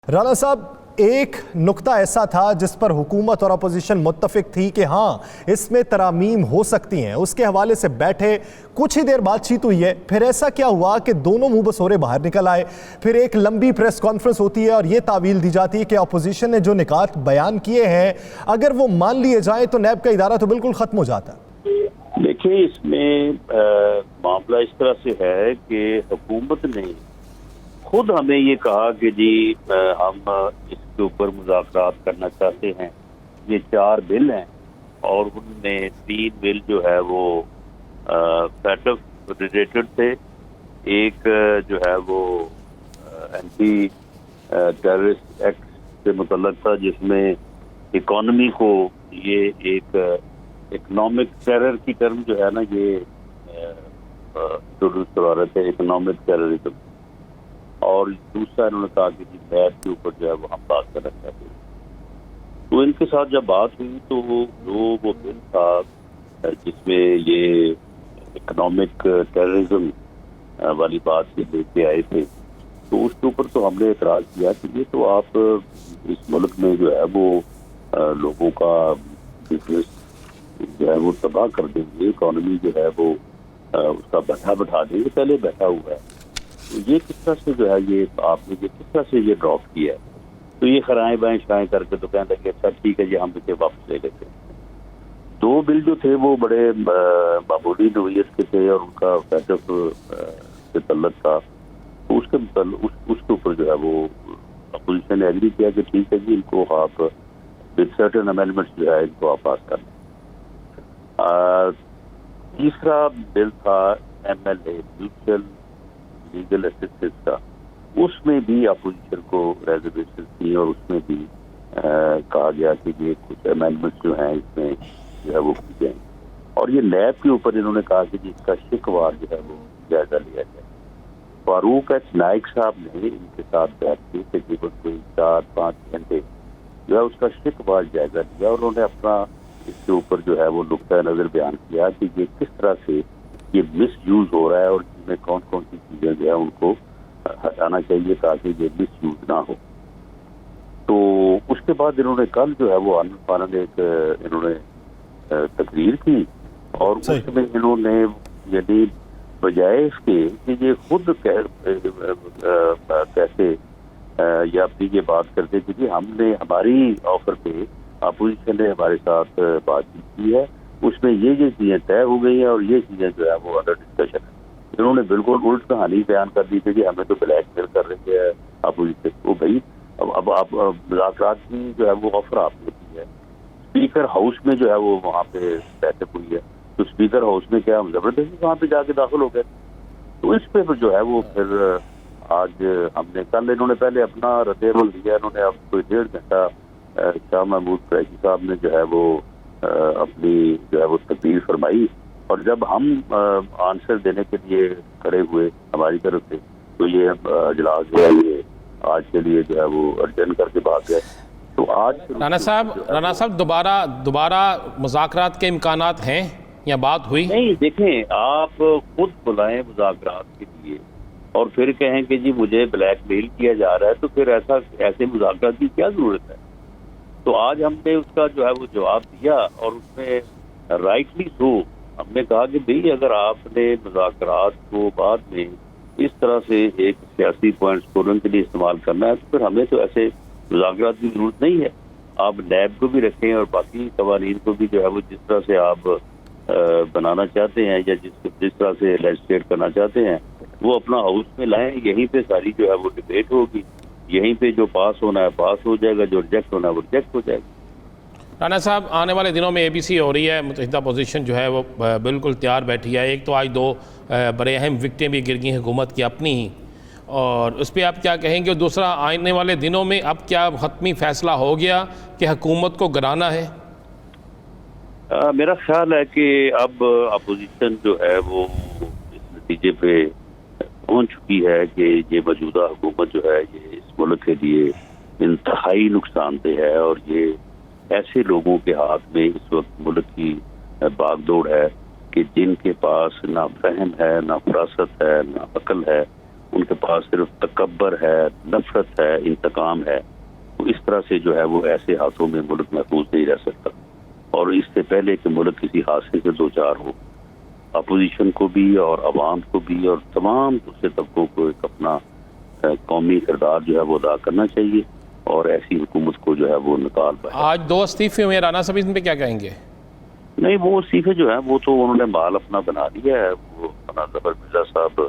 رانا صاحب، ایک نقطہ ایسا تھا جس پر حکومت اور اپوزیشن متفق تھی کہ ہاں اس میں ترامیم ہو سکتی ہیں، اس کے حوالے سے بیٹھے، کچھ ہی دیر بات چیت ہوئی ہے، پھر ایسا کیا ہوا کہ دونوں منہ بسورے باہر نکل آئے، پھر ایک لمبی پریس کانفرنس ہوتی ہے اور یہ تعویل دی جاتی ہے کہ اپوزیشن نے جو نکات بیان کیے ہیں اگر وہ مان لیے جائیں تو نیب کا ادارہ تو بالکل ختم ہو جاتا ہے۔ دیکھیں، اس میں معاملہ اس طرح سے ہے کہ حکومت نے خود ہمیں یہ کہا کہ جی ہم اس کے اوپر مذاکرات کرنا چاہتے ہیں۔ یہ 4 بل ہیں اور ان میں 3 بل جو ہے وہ پیٹف ریلیٹڈ تھے، ایک جو ہے وہ اینٹی ٹیررسٹ ایکٹ سے متعلق تھا جس میں اکانومی کو یہ ایک اکنامک ٹیرر کی ٹرم جو ہے نا یہ انٹروڈیوس کروا رہے تھے، اکنامک ٹیررزم، اور دوسرا انہوں نے کہا کہ جی نیب کے اوپر جو ہے وہ ہم بات کرنا چاہتے ہیں۔ تو ان کے ساتھ جب بات ہوئی تو وہ بل تھا جس میں یہ اکنامک ٹیررزم والی بات یہ لے کے آئے تھے، تو اس کے اوپر تو ہم نے اعتراض کیا کہ یہ تو آپ اس ملک میں جو ہے وہ لوگوں کا بزنس جو ہے وہ تباہ کر دیں گے، اکانومی جو ہے وہ اس کا بٹھا دیں گے، پہلے بیٹھا ہوا ہے، تو یہ کس طرح سے جو ہے یہ آپ نے یہ کس طرح سے یہ ڈراپ کیا ہے؟ تو یہ خرائیں بائیں شائیں کر کے تو کہنے لگے اچھا ٹھیک ہے جی ہم اسے واپس لے لیتے ہیں۔ 2 بل جو تھے وہ بڑے معمولی نوعیت کے تھے اور ان کا پیٹف سے تعلق تھا، تو اس کے اوپر جو ہے وہ اپوزیشن نے ایگری کیا کہ ٹھیک ہے جی ان کو آپ ود سرٹن امینڈمنٹس جو ہے ان کو آپ پاس کر لیں۔ تیسرا بل تھا MLA میوچل لیگل اسسٹنس کا، اس میں بھی اپوزیشن کو ریزرویشن تھی اور اس میں بھی کہا گیا کہ یہ کچھ امینڈمنٹس جو ہیں اس میں جو ہے وہ کی جائیں، اور یہ نیب کے اوپر انہوں نے کہا کہ جی اس کا شکوار جو ہے وہ جائزہ لیا جائے۔ فاروق ایچ نائک صاحب نے ان کے ساتھ بیٹھ کے تقریباً کوئی 4-5 گھنٹے جو ہے اس کا شکوار جائزہ لیا، اور انہوں نے اپنا اس کے اوپر جو ہے وہ نقطۂ نظر بیان کیا کہ یہ کس طرح سے یہ مس یوز ہو رہا ہے اور اس میں کون کون سی چیزیں جو ہے ان کو ہٹانا چاہیے تاکہ یہ مس یوز نہ ہو۔ تو اس کے بعد انہوں نے کل جو ہے وہ آنند ایک انہوں نے تقریر کی، اور اس میں انہوں نے یعنی بجائے اس کے کہ یہ خود کیسے یا اپنی یہ بات کرتے کہ جی ہم نے ہماری آفر پہ اپوزیشن نے ہمارے ساتھ بات چیت کی ہے، اس میں یہ چیزیں طے ہو گئی ہیں اور یہ چیزیں جو ہے وہ انڈر ڈسکشن ہے۔ انہوں نے بالکل الٹ کہانی بیان کر دی کہ جی ہمیں تو بلیک میل کر رہی ہے اپوزیشن کو۔ بھائی اب آپ مذاکرات کی جو ہے وہ آفر آپ نے کی ہے، اسپیکر ہاؤس میں جو ہے وہ وہاں پہ بیٹھک ہوئی ہے، تو اسپیکر ہاؤس میں کیا ہم زبردستی وہاں پہ جا کے داخل ہو گئے؟ تو اس پہ جو ہے وہ پھر آج ہم نے کل انہوں نے پہلے اپنا رد عمل دیا، انہوں نے اب کوئی 1.5 گھنٹہ شاہ محمود قریشی صاحب نے جو ہے وہ اپنی جو ہے وہ تقریر فرمائی، اور جب ہم آنسر دینے کے لیے کھڑے ہوئے ہماری طرف سے تو یہ اجلاس جو ہے یہ آج کے لیے جو ہے وہ ارجن کر کے بھاگ گئے۔ تو آج رانا صاحب دوبارہ مذاکرات کے امکانات ہیں یا بات ہوئی؟ نہیں، دیکھیں آپ خود بلائیں مذاکرات کے لیے اور پھر کہیں کہ جی مجھے بلیک میل کیا جا رہا ہے، تو پھر ایسے مذاکرات کی کیا ضرورت ہے؟ تو آج ہم نے اس کا جو ہے وہ جواب دیا، اور اس میں رائٹلی سو ہم نے کہا کہ بھئی اگر آپ نے مذاکرات کو بعد میں اس طرح سے ایک سیاسی پوائنٹ سکورنگ کے لیے استعمال کرنا ہے تو پھر ہمیں تو ایسے مذاکرات کی ضرورت نہیں ہے۔ آپ نیب کو بھی رکھیں اور باقی قوانین کو بھی جو ہے وہ جس طرح سے آپ بنانا چاہتے ہیں یا جس طرح سے لیجسلیٹ کرنا چاہتے ہیں وہ اپنا ہاؤس میں لائیں، یہیں پہ ساری جو ہے وہ ڈبیٹ ہوگی، یہیں پہ جو پاس ہونا ہے پاس ہو جائے گا، جو ریجیکٹ ہونا ہے وہ ریجیکٹ ہو جائے گا۔ رانا صاحب، آنے والے دنوں میں ABC ہو رہی ہے، متحدہ اپوزیشن جو ہے وہ بالکل تیار بیٹھی ہے، ایک تو آج 2 بڑے اہم وکٹیں بھی گر گئی ہیں حکومت کی اپنی ہی، اور اس پہ آپ کیا کہیں گے؟ دوسرا، آنے والے دنوں میں اب کیا حتمی فیصلہ ہو گیا کہ حکومت کو گرانا ہے؟ میرا خیال ہے کہ اب اپوزیشن جو ہے وہ اس نتیجے پہ پہنچ چکی ہے کہ یہ موجودہ حکومت جو ہے یہ اس ملک کے لیے انتہائی نقصان دہ ہے، اور یہ ایسے لوگوں کے ہاتھ میں اس وقت ملک کی باغ دوڑ ہے کہ جن کے پاس نہ فہم ہے، نہ فراست ہے، نہ عقل ہے، ان کے پاس صرف تکبر ہے، نفرت ہے، انتقام ہے، تو اس طرح سے جو ہے وہ ایسے ہاتھوں میں ملک محفوظ نہیں رہ سکتا. اور اس سے پہلے کہ ملک کسی حادثے سے دوچار ہو، اپوزیشن کو بھی اور عوام کو بھی اور تمام دوسرے طبقوں کو ایک اپنا قومی کردار جو ہے وہ ادا کرنا چاہیے اور ایسی حکومت کو جو ہے وہ نکال پائے. آج 2 استعفے ہوئے، رانا صاحب ان پہ کیا کہیں گے؟ نہیں، وہ استعفے جو ہے وہ تو انہوں نے مال اپنا بنا لیا ہے. وہ ظفر مرزا صاحب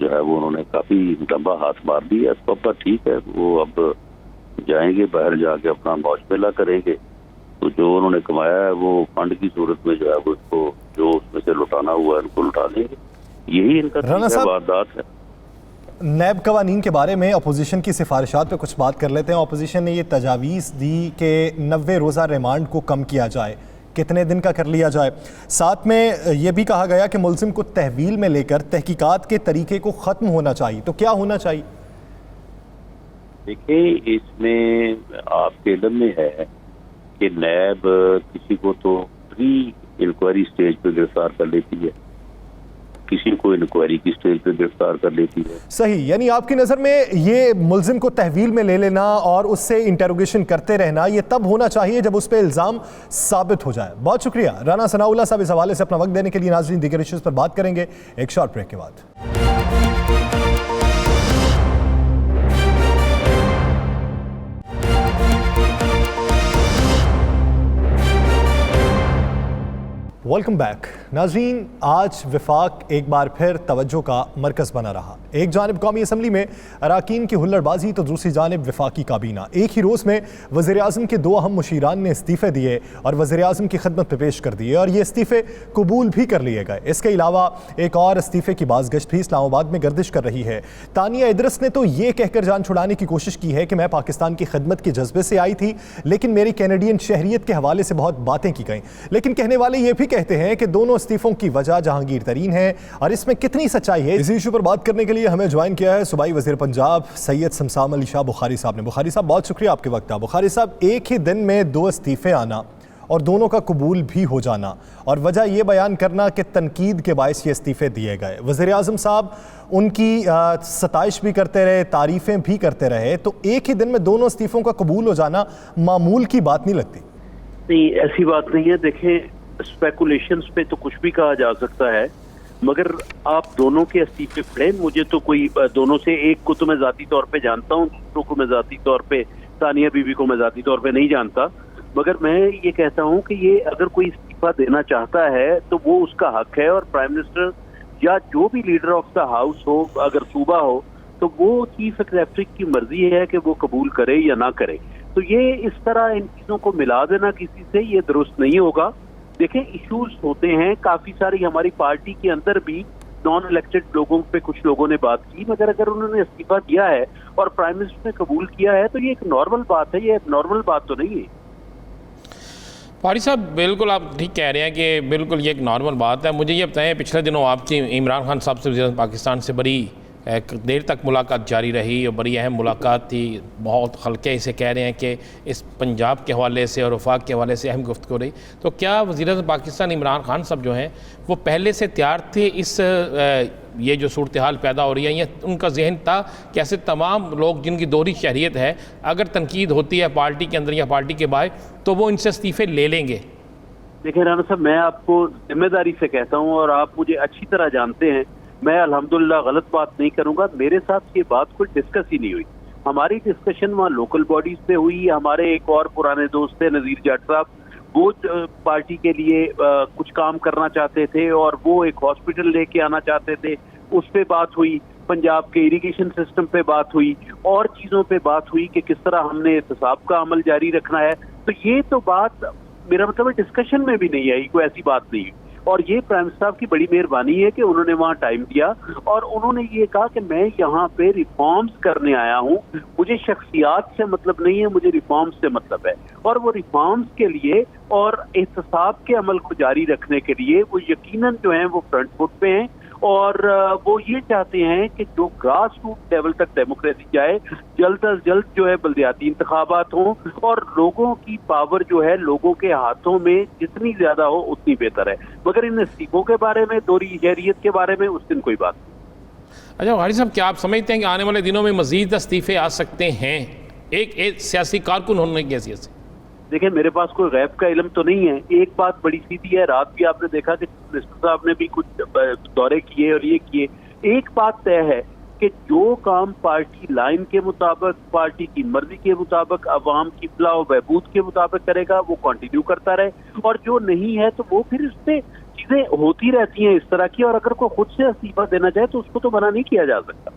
جو ہے وہ انہوں نے کافی لمبا ہاتھ مار دیا. اس پر ٹھیک ہے، وہ اب جائیں گے باہر، جا کے اپنا موج میلہ کریں گے. تو جو انہوں نے کمایا ہے وہ فنڈ کی صورت میں جو ہے وہ اس کو جو اس میں سے لٹانا ہوا ہے ان کو لٹا دیں گے. یہی ان کا واردات ہے. نیب قوانین کے بارے میں اپوزیشن کی سفارشات پہ کچھ بات کر لیتے ہیں. اپوزیشن نے یہ تجاویز دی کہ 90 روزہ ریمانڈ کو کم کیا جائے، کتنے دن کا کر لیا جائے. ساتھ میں یہ بھی کہا گیا کہ ملزم کو تحویل میں لے کر تحقیقات کے طریقے کو ختم ہونا چاہیے. تو کیا ہونا چاہیے؟ دیکھیں، اس میں آپ کے علم میں ہے کہ نیب کسی کو تو پری انکوائری سٹیج پہ گرفتار کر لیتی ہے، کسی کو انکوائری کی سٹیج پہ گرفتار کر لیتی ہے. صحیح، یعنی آپ کی نظر میں یہ ملزم کو تحویل میں لے لینا اور اس سے انٹروگیشن کرتے رہنا یہ تب ہونا چاہیے جب اس پہ الزام ثابت ہو جائے. بہت شکریہ رانا ثناء اللہ صاحب اس حوالے سے اپنا وقت دینے کے لیے. ناظرین، دیگر ایشوز پر بات کریں گے ایک شارٹ بریک کے بعد. Welcome back. ناظرین، آج وفاق ایک بار پھر توجہ کا مرکز بنا رہا. ایک جانب قومی اسمبلی میں اراکین کی ہلڑ بازی تو دوسری جانب وفاقی کابینہ. ایک ہی روز میں وزیر اعظم کے 2 اہم مشیران نے استعفے دیے اور وزیر اعظم کی خدمت پہ پیش کر دیے اور یہ استعفے قبول بھی کر لیے گئے. اس کے علاوہ ایک اور استعفے کی بازگشت بھی اسلام آباد میں گردش کر رہی ہے. تانیہ ادرس نے تو یہ کہہ کر جان چھڑانے کی کوشش کی ہے کہ میں پاکستان کی خدمت کے جذبے سے آئی تھی لیکن میری کینیڈین شہریت کے حوالے سے بہت باتیں کی گئیں. لیکن کہنے والے یہ بھی کہتے ہیں کہ دونوں استعفوں کی وجہ جہانگیر ترین ہے اور اس میں کتنی سچائی ہے. اسی ایشو پر بات کرنے کے لیے ہمیں جوائن کیا ہے صوبائی وزیر پنجاب سید سمسام علی شاہ بخاری صاحب نے. بخاری صاحب، بہت شکریہ آپ کے وقت. بخاری صاحب، ایک ہی دن میں 2 استعفے آنا اور دونوں کا قبول بھی ہو جانا اور وجہ یہ بیان کرنا کہ تنقید کے باعث یہ استعفے دیے گئے. وزیر اعظم صاحب ان کی ستائش بھی کرتے رہے، تعریفیں بھی کرتے رہے، تو ایک ہی دن میں دونوں استعفوں کا قبول ہو جانا معمول کی بات نہیں لگتی؟ نہیں، ایسی بات نہیں ہے. دیکھیں، اسپیکولیشنز پہ تو کچھ بھی کہا جا سکتا ہے، مگر آپ دونوں کے استعفے پڑھیں. مجھے تو کوئی دونوں سے ایک کو تو میں ذاتی طور پہ جانتا ہوں، دوسروں کو میں ذاتی طور پہ، ثانیہ بی بی کو میں ذاتی طور پہ نہیں جانتا. مگر میں یہ کہتا ہوں کہ یہ اگر کوئی استعفیٰ دینا چاہتا ہے تو وہ اس کا حق ہے، اور پرائم منسٹر یا جو بھی لیڈر آف دا ہاؤس ہو، اگر صوبہ ہو، تو وہ چیف ایگزیکٹو کی مرضی ہے کہ وہ قبول کرے یا نہ کرے. تو یہ اس طرح ان چیزوں کو ملا دینا کسی سے یہ درست نہیں ہوگا. دیکھیں، ایشوز ہوتے ہیں کافی ساری. ہماری پارٹی کے اندر بھی نان الیکٹڈ لوگوں پہ کچھ لوگوں نے بات کی، مگر اگر انہوں نے استعفیٰ دیا ہے اور پرائم منسٹر نے قبول کیا ہے تو یہ ایک نارمل بات ہے. یہ ایک نارمل بات تو نہیں ہے. فاری صاحب، بالکل آپ ٹھیک کہہ رہے ہیں کہ بالکل یہ ایک نارمل بات ہے. مجھے یہ بتائیں، پچھلے دنوں آپ کی عمران خان صاحب سے وزیر اعظم پاکستان سے بڑی دیر تک ملاقات جاری رہی اور بڑی اہم ملاقات تھی. بہت خلقے اسے کہہ رہے ہیں کہ اس پنجاب کے حوالے سے اور وفاق کے حوالے سے اہم گفتگو رہی. تو کیا وزیر اعظم پاکستان عمران خان صاحب جو ہیں وہ پہلے سے تیار تھے اس یہ جو صورتحال پیدا ہو رہی ہے، یہ ان کا ذہن تھا کہ ایسے تمام لوگ جن کی دوہری شہریت ہے، اگر تنقید ہوتی ہے پارٹی کے اندر یا پارٹی کے باہر، تو وہ ان سے استعفے لے لیں گے؟ دیکھیں رانا صاحب، میں آپ کو ذمہ داری سے کہتا ہوں اور آپ مجھے اچھی طرح جانتے ہیں، میں الحمدللہ غلط بات نہیں کروں گا. میرے ساتھ یہ بات کوئی ڈسکس ہی نہیں ہوئی. ہماری ڈسکشن وہاں لوکل باڈیز پہ ہوئی. ہمارے ایک اور پرانے دوست تھے نذیر جٹ صاحب، وہ پارٹی کے لیے کچھ کام کرنا چاہتے تھے اور وہ ایک ہاسپٹل لے کے آنا چاہتے تھے، اس پہ بات ہوئی. پنجاب کے اریگیشن سسٹم پہ بات ہوئی، اور چیزوں پہ بات ہوئی کہ کس طرح ہم نے احتساب کا عمل جاری رکھنا ہے. تو یہ تو بات میرا مطلب ڈسکشن میں بھی نہیں آئی، کوئی ایسی بات نہیں. اور یہ پرائم منسٹر صاحب کی بڑی مہربانی ہے کہ انہوں نے وہاں ٹائم دیا اور انہوں نے یہ کہا کہ میں یہاں پہ ریفارمز کرنے آیا ہوں، مجھے شخصیات سے مطلب نہیں ہے، مجھے ریفارمز سے مطلب ہے. اور وہ ریفارمز کے لیے اور احتساب کے عمل کو جاری رکھنے کے لیے وہ یقیناً جو ہیں وہ فرنٹ فٹ پہ ہیں، اور وہ یہ چاہتے ہیں کہ جو گراس روٹ لیول تک ڈیموکریسی جائے، جلد از جلد جو ہے بلدیاتی انتخابات ہوں اور لوگوں کی پاور جو ہے لوگوں کے ہاتھوں میں جتنی زیادہ ہو اتنی بہتر ہے. مگر ان استعفوں کے بارے میں، دوہری شہریت کے بارے میں اس دن کوئی بات نہیں. اچھا غاری صاحب، کیا آپ سمجھتے ہیں کہ آنے والے دنوں میں مزید استعفے آ سکتے ہیں ایک سیاسی کارکن ہونے کی حیثیت سے؟ دیکھیں میرے پاس کوئی غیب کا علم تو نہیں ہے، ایک بات بڑی سیدھی ہے، رات بھی آپ نے دیکھا کہ منسٹر صاحب نے بھی کچھ دورے کیے اور یہ کیے. ایک بات طے ہے کہ جو کام پارٹی لائن کے مطابق، پارٹی کی مرضی کے مطابق، عوام کی فلاح و بہبود کے مطابق کرے گا وہ کنٹینیو کرتا رہے، اور جو نہیں ہے تو وہ پھر اس پہ چیزیں ہوتی رہتی ہیں اس طرح کی، اور اگر کوئی خود سے استعفیٰ دینا چاہے تو اس کو تو منع نہیں کیا جا سکتا.